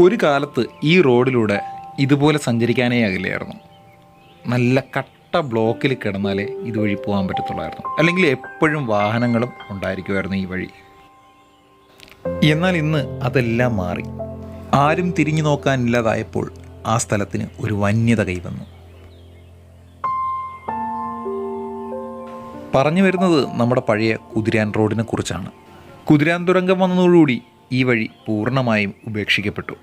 ഒരു കാലത്ത് ഈ റോഡിലൂടെ ഇതുപോലെ സഞ്ചരിക്കാനേ ആകില്ലായിരുന്നു. നല്ല കട്ട ബ്ലോക്കിൽ കിടന്നാലേ ഇതുവഴി പോകാൻ പറ്റത്തുള്ളായിരുന്നു. അല്ലെങ്കിൽ എപ്പോഴും വാഹനങ്ങളും ഉണ്ടായിരിക്കുമായിരുന്നു ഈ വഴി. എന്നാൽ ഇന്ന് അതെല്ലാം മാറി. ആരും തിരിഞ്ഞു നോക്കാനില്ലാതായപ്പോൾ ആ സ്ഥലത്തിന് ഒരു വന്യത കൈവന്നു. പറഞ്ഞു വരുന്നത് നമ്മുടെ പഴയ കുതിരാൻ റോഡിനെ കുറിച്ചാണ്. കുതിരാൻ തുരങ്കം വന്നതോടുകൂടി ഈ വഴി പൂർണ്ണമായും ഉപേക്ഷിക്കപ്പെട്ടു.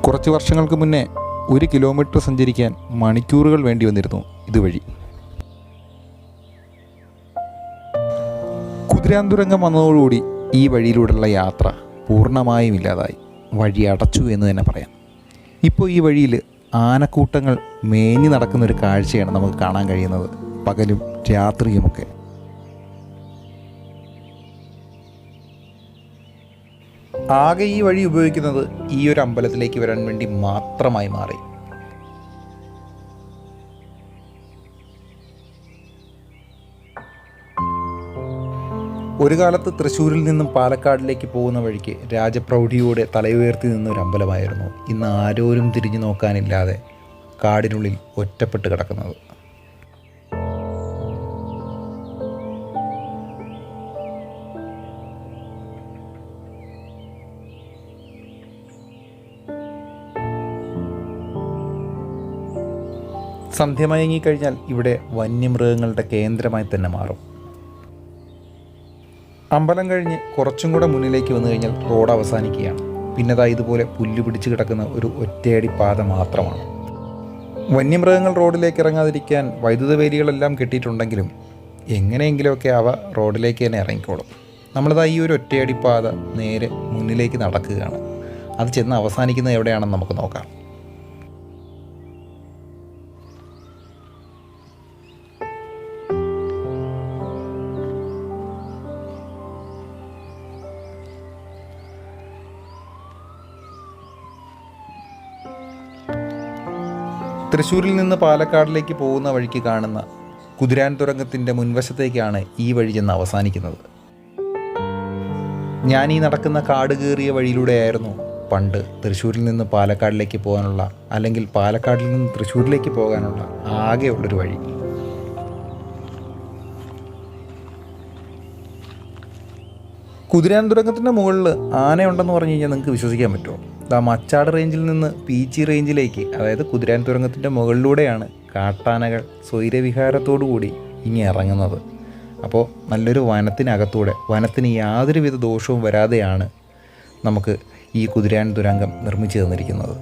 കുറച്ച് വർഷങ്ങൾക്ക് മുന്നേ 1 കിലോമീറ്റർ സഞ്ചരിക്കാൻ മണിക്കൂറുകൾ വേണ്ടി വന്നിരുന്നു ഇതുവഴി. കുതിരാൻ തുരങ്കം വന്നതോടുകൂടി ഈ വഴിയിലൂടെയുള്ള യാത്ര പൂർണ്ണമായും ഇല്ലാതായി. വഴി അടച്ചു എന്ന് തന്നെ പറയാം. ഇപ്പോൾ ഈ വഴിയിൽ ആനക്കൂട്ടങ്ങൾ മേഞ്ഞു നടക്കുന്നൊരു കാഴ്ചയാണ് നമുക്ക് കാണാൻ കഴിയുന്നത്, പകലും രാത്രിയുമൊക്കെ. ആകെ ഈ വഴി ഉപയോഗിക്കുന്നത് ഈ ഒരു അമ്പലത്തിലേക്ക് വരാൻ വേണ്ടി മാത്രമായി മാറി. ഒരു കാലത്ത് തൃശ്ശൂരിൽ നിന്നും പാലക്കാടിലേക്ക് പോകുന്ന വഴിക്ക് രാജപ്രൗഢിയോടെ തലയുയർത്തി നിന്ന ഒരു അമ്പലമായിരുന്നു ഇന്ന് ആരോരും തിരിഞ്ഞു നോക്കാനില്ലാതെ കാടിനുള്ളിൽ ഒറ്റപ്പെട്ട് കിടക്കുന്നത്. സന്ധ്യ മയങ്ങിക്കഴിഞ്ഞാൽ ഇവിടെ വന്യമൃഗങ്ങളുടെ കേന്ദ്രമായി തന്നെ മാറും. അമ്പലം കഴിഞ്ഞ് കുറച്ചും കൂടെ മുന്നിലേക്ക് വന്നു കഴിഞ്ഞാൽ റോഡ് അവസാനിക്കുകയാണ്. പിന്നതാ ഇതുപോലെ പുല്ല് പിടിച്ച് കിടക്കുന്ന ഒരു ഒറ്റയടി പാത മാത്രമാണ്. വന്യമൃഗങ്ങൾ റോഡിലേക്ക് ഇറങ്ങാതിരിക്കാൻ വൈദ്യുത വേലികളെല്ലാം കെട്ടിയിട്ടുണ്ടെങ്കിലും എങ്ങനെയെങ്കിലുമൊക്കെ അവ റോഡിലേക്ക് തന്നെ ഇറങ്ങിക്കോളും. നമ്മളിതാ ഈ ഒരു ഒറ്റയടി പാത നേരെ മുന്നിലേക്ക് നടക്കുകയാണ്. അത് ചെന്ന് അവസാനിക്കുന്നത് എവിടെയാണെന്ന് നമുക്ക് നോക്കാം. തൃശ്ശൂരിൽ നിന്ന് പാലക്കാടിലേക്ക് പോകുന്ന വഴിക്ക് കാണുന്ന കുതിരാൻ തുരങ്കത്തിൻ്റെ മുൻവശത്തേക്കാണ് ഈ വഴി ചെന്ന് അവസാനിക്കുന്നത്. ഞാൻ ഈ നടക്കുന്ന കാട് കയറിയ വഴിയിലൂടെയായിരുന്നു പണ്ട് തൃശ്ശൂരിൽ നിന്ന് പാലക്കാടിലേക്ക് പോകാനുള്ള, അല്ലെങ്കിൽ പാലക്കാടിൽ നിന്ന് തൃശ്ശൂരിലേക്ക് പോകാനുള്ള ആകെയുള്ളൊരു വഴി. കുതിരാൻ തുരങ്കത്തിൻ്റെ മുകളിൽ ആനയുണ്ടെന്ന് പറഞ്ഞു കഴിഞ്ഞാൽ നിങ്ങൾക്ക് വിശ്വസിക്കാൻ പറ്റുമോ? മച്ചാട് റേഞ്ചിൽ നിന്ന് പീച്ചി റേഞ്ചിലേക്ക്, അതായത് കുതിരാൻ തുരങ്കത്തിൻ്റെ മുകളിലൂടെയാണ് കാട്ടാനകൾ സ്വൈരവിഹാരത്തോടു കൂടി ഇനി ഇറങ്ങുന്നത്. അപ്പോൾ നല്ലൊരു വനത്തിനകത്തൂടെ, വനത്തിന് യാതൊരുവിധ ദോഷവും വരാതെയാണ് നമുക്ക് ഈ കുതിരാൻ തുരങ്കം നിർമ്മിച്ചു തന്നിരിക്കുന്നത്.